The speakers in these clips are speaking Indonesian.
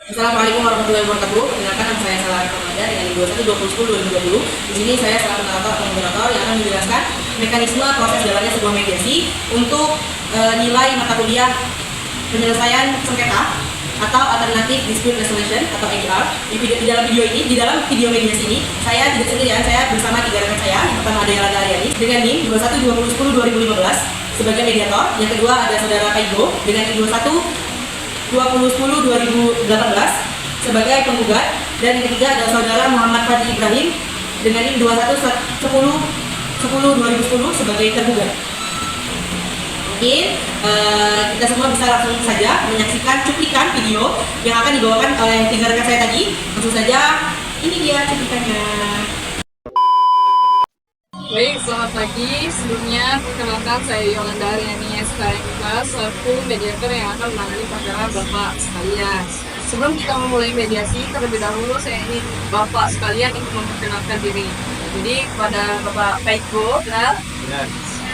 Assalamualaikum warahmatullahi wabarakatuh. Perkenalkan nama saya Salah Ramadan dengan 21 2010 2020. Di sini saya selaku moderator yang akan menjelaskan mekanisme proses jalannya sebuah mediasi untuk nilai mata kuliah penyelesaian sengketa atau alternative dispute resolution atau ADR. Di dalam video mediasi ini saya tidak sendirian, saya bersama 3 rekan saya. Yang pertama ada Yolanda Aryani dengan NIM 21 2010 2015 sebagai mediator. Yang kedua ada saudara Paigo dengan NIM 21 2010-2018 sebagai penggugat, dan yang ketiga adalah saudara Muhammad Fadli Ibrahim dengan NIM 21-10-2010 sebagai tergugat. Mungkin kita semua bisa langsung saja menyaksikan cuplikan video yang akan dibawakan oleh 3 rekan saya tadi. Langsung saja, ini dia cuplikannya. Baik, selamat pagi. Sebelumnya, perkenalkan saya Yolanda Aryani SKMK selaku mediator yang akan menangani perkara Bapak sekalian. Sebelum kita memulai mediasi, terlebih dahulu saya ingin Bapak sekalian ingin memperkenalkan diri. Jadi kepada Bapak Paigo,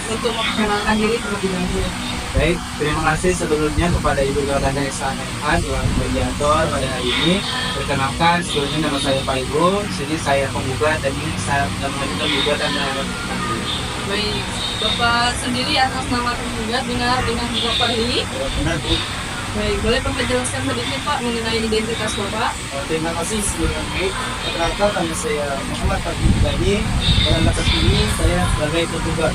untuk memperkenalkan diri terlebih dahulu. Baik, terima kasih sebelumnya kepada Ibu Yolanda SKMK selaku mediator pada hari ini. Perkenalkan, sebelumnya nama saya Paigo. Di sini saya penggugat dan ini saya mengajukan gugatan terhadap kami. Baik, Bapak sendiri atas nama penggugat benar dengan Bapak Fadli. Benar, Bu. Baik, boleh Bapak jelaskan sedikit Pak mengenai identitas Bapak? Terima kasih sebelumnya. Perkenalkan, nama saya Muhammad Fadli Ibrahim. Dalam kasus ini saya sebagai penggugat.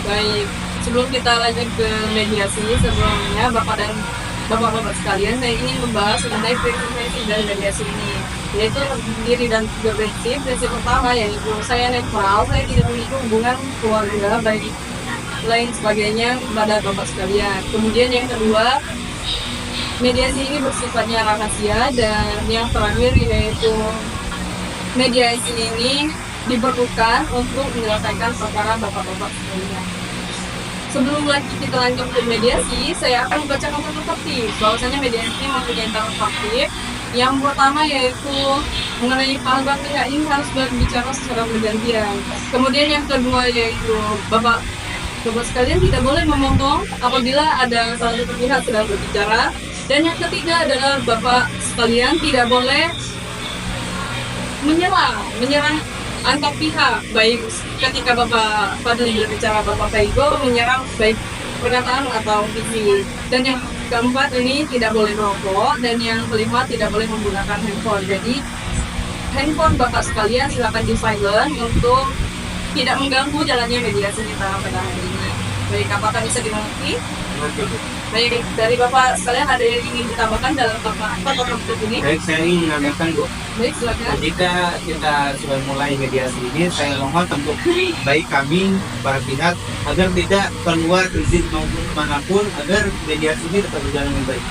Baik, sebelum kita lanjut ke mediasi, sebelumnya Bapak dan Bapak-Bapak sekalian, saya ingin membahas mengenai prinsip-prinsip dari mediasi ini, yaitu terdiri dan 3 prinsip. Prinsip pertama yaitu saya netral, saya tidak memiliki hubungan keluarga baik lain sebagainya kepada Bapak sekalian. Kemudian yang kedua, mediasi ini bersifatnya rahasia, dan yang terakhir yaitu mediasi ini diperlukan untuk menyelesaikan perkara Bapak-Bapak sekalian. Sebelum kita lanjut ke mediasi, saya akan membacakan tata tertib. Bahwasanya mediasi ini mempunyai tata tertib. Yang pertama yaitu mengenai paragraf pihak ini harus berbicara secara bergantian. Kemudian yang kedua yaitu Bapak sekalian tidak boleh memotong apabila ada salah satu pihak sedang berbicara. Dan yang ketiga adalah Bapak sekalian tidak boleh menyerang antar pihak, baik ketika Bapak Fadli berbicara, Bapak Paigo menyerang baik perkataan atau visi. Dan yang keempat ini tidak boleh merokok, dan yang kelima tidak boleh menggunakan handphone. Jadi handphone Bapak sekalian silakan di silent untuk tidak mengganggu jalannya mediasi kita pada hari ini. Baik, apakah bisa dimengerti? Baik, dari Bapak sekalian ada yang ingin ditambahkan dalam tata tertib ini? Baik, saya ingin menambahkan, Bu. Baik, silakan. Jika kita sudah mulai mediasi ini, saya mohon untuk baik kami, para pihak, agar tidak keluar izin maupun kemanapun, agar mediasi ini tetap berjalan dengan baik.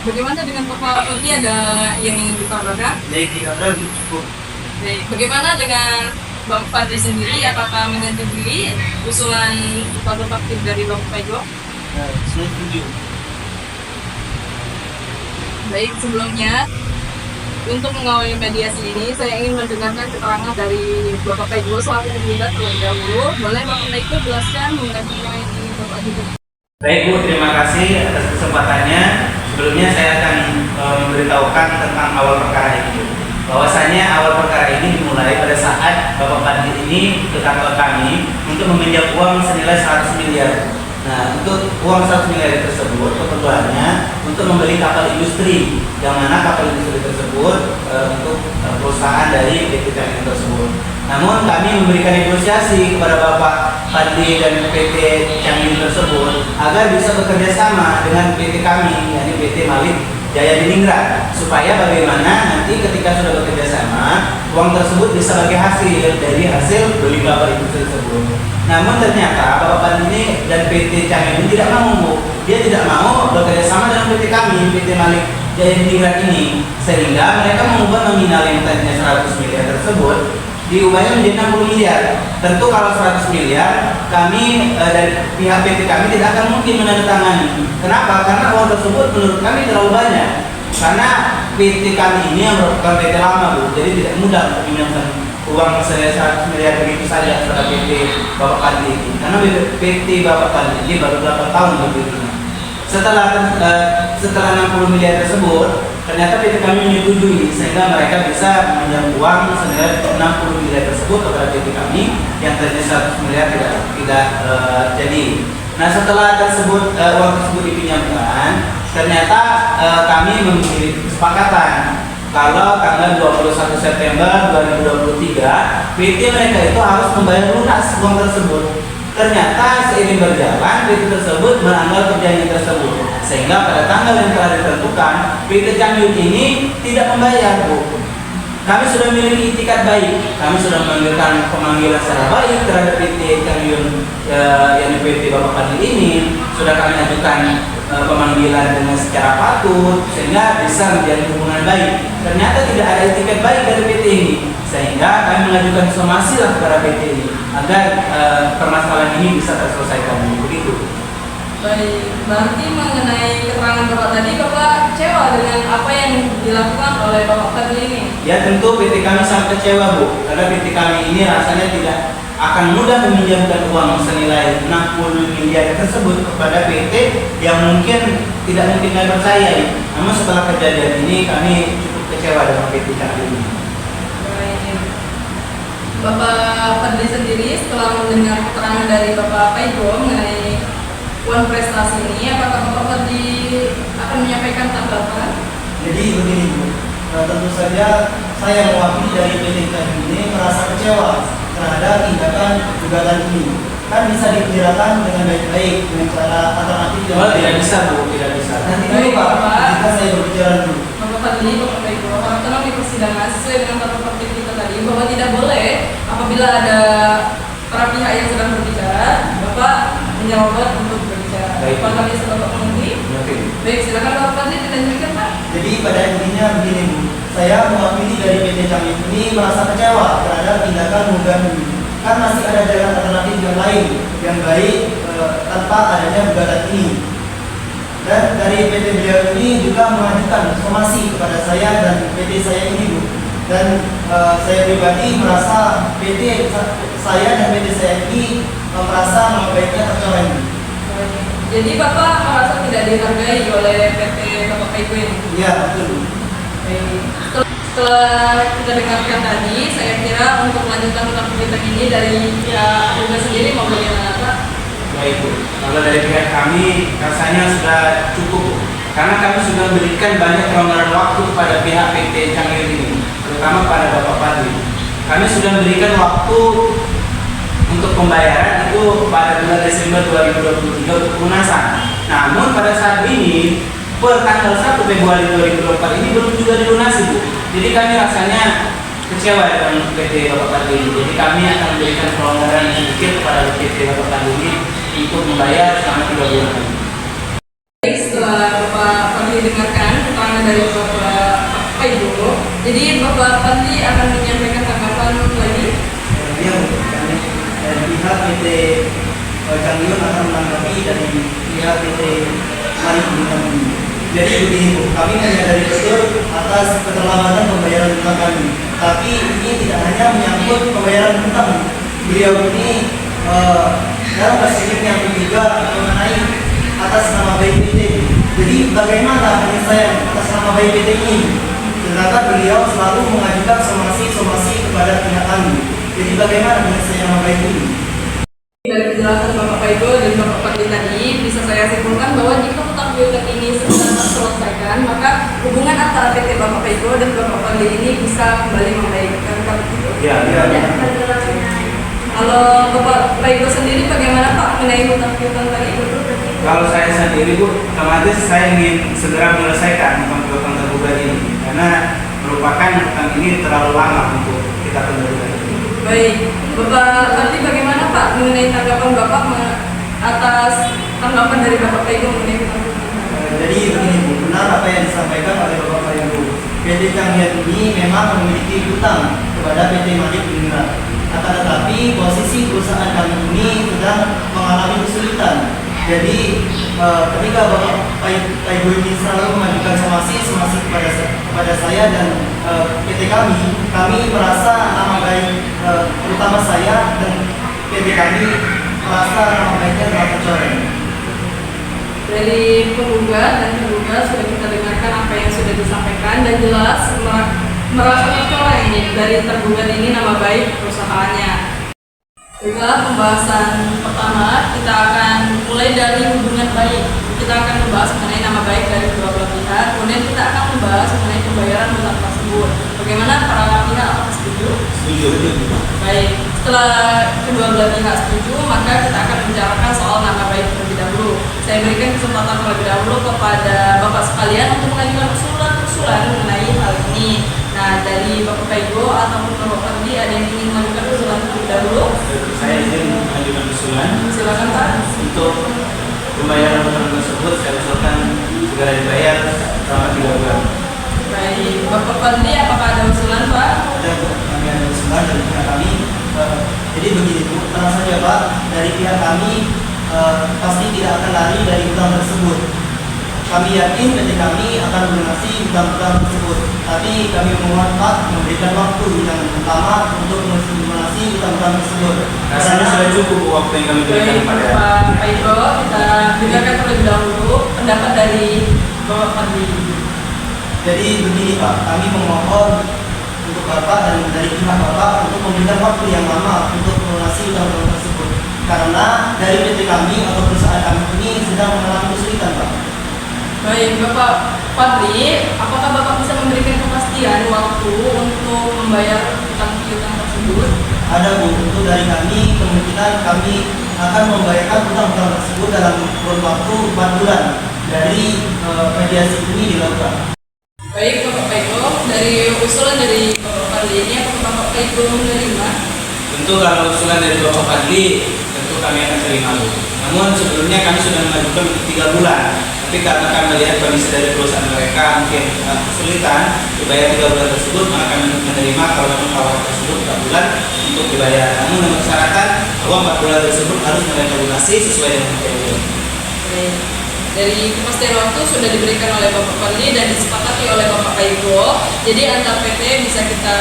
Bagaimana dengan Bapak Fadli, ada yang ingin ditambahkan? Baik, tidak ada cukup. Baik, bagaimana dengan Bapak Fadli sendiri? Apakah menyetujui usulan tata tertib dari Bapak Paigo? Saya setuju. Baik, sebelumnya untuk mengawali mediasi ini, saya ingin mendengarkan keterangan dari Bapak Paigo selaku penggugat terlebih dahulu. Boleh Bapak Paigo jelaskan mengenai ini Bapak juga? Baik Bu, terima kasih atas kesempatannya. Sebelumnya saya akan memberitahukan tentang awal perkara ini. Bahwasanya awal perkara ini dimulai pada saat Bapak Fadli ini ke kantor kami untuk meminjam uang senilai 100 miliar. Nah, untuk uang 100 miliar tersebut keperluannya untuk membeli kapal industri, yang mana kapal industri tersebut untuk perusahaan dari PT Cangin tersebut. Namun kami memberikan negosiasi kepada Bapak Fadli dan PT Cangin tersebut agar bisa bekerja sama dengan PT kami, yakni PT Malik Jaya Diningrat, supaya bagaimana nanti ketika sudah bekerja sama, uang tersebut bisa bagi hasil dari hasil beli kapal industri tersebut. Namun ternyata Bapak Fadli ini dan PT Cangin ini tidak mau, Bu. Dia tidak mau bekerja sama dengan PT kami, PT Malik Jaya Diningrat ini, sehingga mereka mengubah nominal yang tadinya 100 miliar tersebut diubahnya menjadi 60 miliar. Tentu kalau 100 miliar, kami dari pihak PT kami tidak akan mungkin menandatangani. Kenapa? Karena uang tersebut menurut kami terlalu banyak. Karena PT kami ini yang merupakan PT lama, Bu, jadi tidak mudah untuk meminjamkan uang senilai 100 miliar begitu saja kepada PT Bapak Fadli ini. Karena PT Bapak Fadli ini baru 8 tahun berdirinya. Setelah 60 miliar tersebut, Ternyata PT kami menyetujui sehingga mereka bisa meminjam uang senilai 60 miliar tersebut kepada PT kami yang tadinya 100 miliar tidak jadi. Nah, setelah uang tersebut dipinjamkan, ternyata kami memiliki kesepakatan kalau tanggal 21 September 2023 PT mereka itu harus membayar lunas uang tersebut. Ternyata seiring berjalan PT tersebut melanggar perjanjian tersebut, sehingga pada tanggal yang telah ditentukan PT Changyun ini tidak membayar, Bu. Kami sudah memiliki itikat baik, kami sudah mengambilkan pemanggilan secara baik terhadap PT Changyun yang PT Bapak Fadli ini, sudah kami ajukan pemanggilan dengan secara patut sehingga bisa menjadi hubungan baik. Ternyata tidak ada itikat baik dari PT ini, sehingga kami mengajukan somasi lah kepada PT ini agar permasalahan ini bisa terselesaikan. Begitu. Baik, berarti mengenai keterangan Bapak tadi, Bapak kecewa dengan apa yang dilakukan oleh Bapak Fadli ini? Ya, tentu PT kami sangat kecewa, Bu, karena PT kami ini rasanya tidak akan mudah meminjamkan uang senilai 60 miliar tersebut kepada PT yang tidak mungkin kami percayai. Namun setelah kejadian ini kami cukup kecewa dengan PT kami ini. Baik. Bapak Fadli sendiri setelah mendengar keterangan dari Bapak Paigo mengenai uang prestasi ini, apakah Bapak Fadli akan menyampaikan tanggapan? Jadi begini, Bu, tentu saja saya mewakili dari PT Changyun ini merasa kecewa terhadap tindakan gugatan ini. Kan bisa dibicarakan dengan baik-baik dengan cara alternatif yang Tidak bisa, Bu, tidak bisa. Nanti dulu Baik, Pak, Bapak. jika saya berbicara dulu. Bapak Fadli, Bapak Paigo, para tenang di persidangan sesuai dengan tata tertib kita tadi bahwa tidak boleh apabila ada para pihak yang sedang berbicara, Bapak menjawab untuk berbicara. Baik. Bapak kami Bapak mengerti? Oke. Baik, silakan Bapak Fadli dilanjutkan, Pak. Jadi pada intinya begini, Bu, saya mewakili dari PT Changyun ini merasa kecewa terhadap tindakan gugatan ini. Kan masih ada jalan alternatif yang lain yang baik tanpa adanya gugatan ini. Dan dari PT beliau ini juga mengajukan somasi kepada saya dan PT saya ini, Bu. Dan saya pribadi merasa PT saya dan PT saya ini merasa nama baiknya tercoreng. Jadi Bapak merasa tidak dihargai oleh PT Bapak Paigo ini? Iya, betul. Baik. Setelah kita dengarkan tadi, saya kira untuk melanjutkan tentang berita ini dari pihak Anda sendiri mau bagaimana, Pak? Baik, Bu. Kalau dari pihak kami rasanya sudah cukup, Bu. Karena kami sudah memberikan banyak kelonggaran waktu kepada pihak PT Changyun ini, terutama pada Bapak Fadli. Kami sudah memberikan waktu untuk pembayaran itu pada bulan Desember 2023 untuk pelunasan. Namun pada saat ini per tanggal 1 Februari 2024 ini belum juga dilunasi, Bu. Jadi kami rasanya kecewa dengan PT Bapak Fadli ini. Jadi kami akan memberikan kelonggaran sedikit kepada PT Bapak Fadli ini untuk membayar selama 3 bulan lagi. Baik, setelah Bapak Fadli dengarkan keterangan dari Bapak Paigo, jadi Bapak Fadli akan menyampaikan tanggapan lagi. Ya, kami dari pihak PT Changyun akan menanggapi dari pihak PT Mari Bintang ini. Jadi begini, Bu, kami menyadari betul atas keterlambatan pembayaran utang kami. Tapi ini tidak hanya menyangkut pembayaran utang. Beliau ini dalam kasus yang ketiga mengenai atas nama baik PT. Jadi bagaimana penyelesaian atas nama baik PT ini? Sedangkan beliau selalu mengajukan somasi kepada pihak kami. Jadi bagaimana penyelesaian nama baik ini? Dari penjelasan Bapak Paigo dan Bapak Fadli tadi, bisa saya simpulkan bahwa jika utang piutang ini sudah terselesaikan, maka hubungan antara PT Bapak Paigo dan Bapak Fadli ini bisa kembali membaik. Kan begitu? Ya. Kalau Bapak Paigo sendiri bagaimana Pak mengenai utang piutang tadi? Kalau saya sendiri, Bu, otomatis saya ingin segera menyelesaikan utang tergugat ini karena merupakan utang ini terlalu lama untuk kita penuhi. Baik, Bapak Fadli bagaimana Pak mengenai tanggapan Bapak atas tanggapan dari Bapak Paigo mengenai utang piutang? Jadi begini, Bu, benar apa yang disampaikan oleh Bapak Paigo. PT Changyun ini memang memiliki utang kepada PT Malik Bintang. Akan tetapi posisi perusahaan kami ini sedang mengalami kesulitan. Jadi ketika Bapak Paigo ini selalu mengajukan somasi kepada saya dan PT kami merasa nama baik terutama saya dan PT kami merasa nama baiknya telah tercoreng. Dari penggugat dan tergugat sudah kita dengarkan apa yang sudah disampaikan Anda jelas merasa tercoreng dari tergugat ini nama baik perusahaannya. Baiklah, pembahasan pertama kita akan mulai dari hubungan baik. Kita akan membahas mengenai nama baik dari kedua belah pihak. Kemudian kita akan membahas mengenai pembayaran hutang tersebut. Bagaimana para pihak, apakah setuju? Setuju. Baik, setelah kedua belah pihak setuju, maka kita akan bicarakan soal nama baik terlebih dahulu. Saya berikan kesempatan terlebih dahulu kepada Bapak sekalian untuk mengajukan usulan mengenai hal ini. Nah, dari Bapak Kaigo ataupun Bapak Fadli, ada yang ingin mengajukan usulan terlebih dahulu? Saya izin mengajukan usulan Silakan Pak. untuk pembayaran hutang tersebut. Saya usulkan segera dibayar selama 3 bulan. Baik, Bapak Fadli, apakah ada usulan Pak? Ada Bu, kami ada usulan dari pihak kami. Jadi begini Bu, tenang saja Pak, dari pihak kami pasti tidak akan lari dari hutang tersebut. Kami yakin PT kami akan melunasi hutang-hutang tersebut. Tapi kami mohon Pak memberikan waktu yang lama untuk melunasi hutang-hutang tersebut. Rasanya sudah cukup waktu yang kami berikan Baik, kepada Bapak Kaigo, kita dengarkan terlebih dahulu pendapat dari Bapak Fadli. Jadi begini Pak, kami memohon untuk Bapak dan dari pihak Bapak untuk memberikan waktu yang lama untuk melunasi hutang-hutang tersebut. Karena dari PT kami atau perusahaan kami ini sedang mengalami kesulitan Pak. Baik, Bapak Fadli, apakah Bapak bisa memberikan kepastian waktu untuk membayar hutang piutang tersebut? Ada Bu, untuk dari kami kemungkinan kami akan membayarkan hutang-hutang tersebut dalam kurun waktu 4 bulan dari mediasi ini dilakukan. Baik, Bapak Kaigo, dari usulan dari Bapak Fadli ini, apakah Bapak Kaigo menerima? Tentu kalau usulan dari Bapak Fadli, tentu kami akan terima. Namun sebelumnya kami sudah mengajukan untuk 3 bulan. Tapi karena kami melihat kondisi dari perusahaan mereka mungkin kesulitan dibayar 3 bulan tersebut, maka kami menerima kalau memang awal tersebut 4 bulan untuk dibayar. Namun dengan syarat bahwa 4 bulan tersebut harus mereka lunasi sesuai dengan periode. Baik. Dari kepastian waktu sudah diberikan oleh Bapak Fadli dan disepakati oleh Bapak Kaigo. Jadi antar PT bisa kita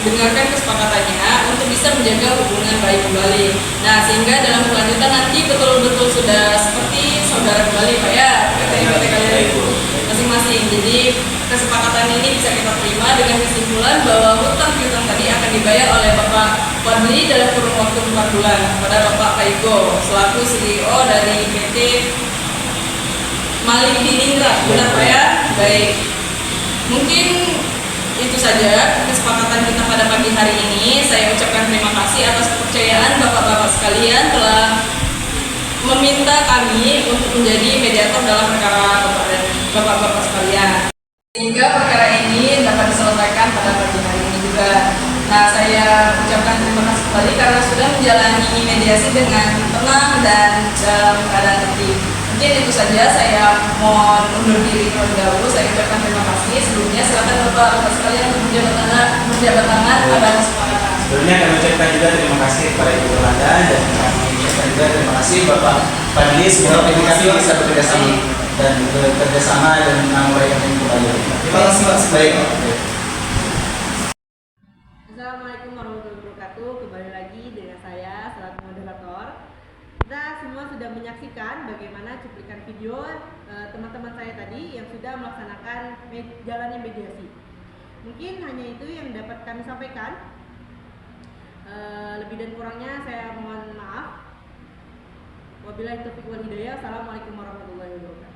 dengarkan kesepakatannya untuk bisa menjaga hubungan baik kembali. Nah, sehingga dalam kelanjutan nanti betul-betul sudah seperti saudara kembali Pak ya, PT kalian masing-masing. Jadi kesepakatan ini bisa kita terima dengan kesimpulan bahwa hutang piutang tadi akan dibayar oleh Bapak Fadli dalam kurun waktu 4 bulan kepada Bapak Kaigo selaku CEO dari PT Malik Diningrat, benar Pak ya? Baik. Mungkin itu saja kesepakatan kita pada pagi hari ini. Saya ucapkan terima kasih atas kepercayaan Bapak-bapak sekalian telah meminta kami untuk menjadi mediator dalam perkara Bapak-bapak sekalian. Sehingga perkara ini dapat diselesaikan pada pagi hari ini juga. Nah, saya ucapkan terima kasih kembali karena sudah menjalani mediasi dengan tenang dan dalam keadaan tertib. Mungkin itu saja, saya mohon undur diri terlebih dahulu. Saya ucapkan terima kasih. Sebelumnya silakan Bapak sekalian untuk berjabat tangan pada kesepakatan. Sebelumnya kami ucapkan juga terima kasih kepada Ibu Rolanda dan kami ucapkan juga terima kasih Bapak Fadli. Semoga kami bisa bekerjasama dan nama baik yang kembali. Terima kasih Pak. Baik. Assalamualaikum warahmatullahi wabarakatuh. Kembali lagi dengan saya selaku moderator. Kita semua sudah menyaksikan bagaimana cuplikan video teman-teman saya tadi yang sudah melaksanakan jalannya mediasi. Mungkin hanya itu yang dapat kami sampaikan. Lebih dan kurangnya saya mohon maaf. Wabillahi taufiq wal hidayah. Assalamualaikum warahmatullahi wabarakatuh.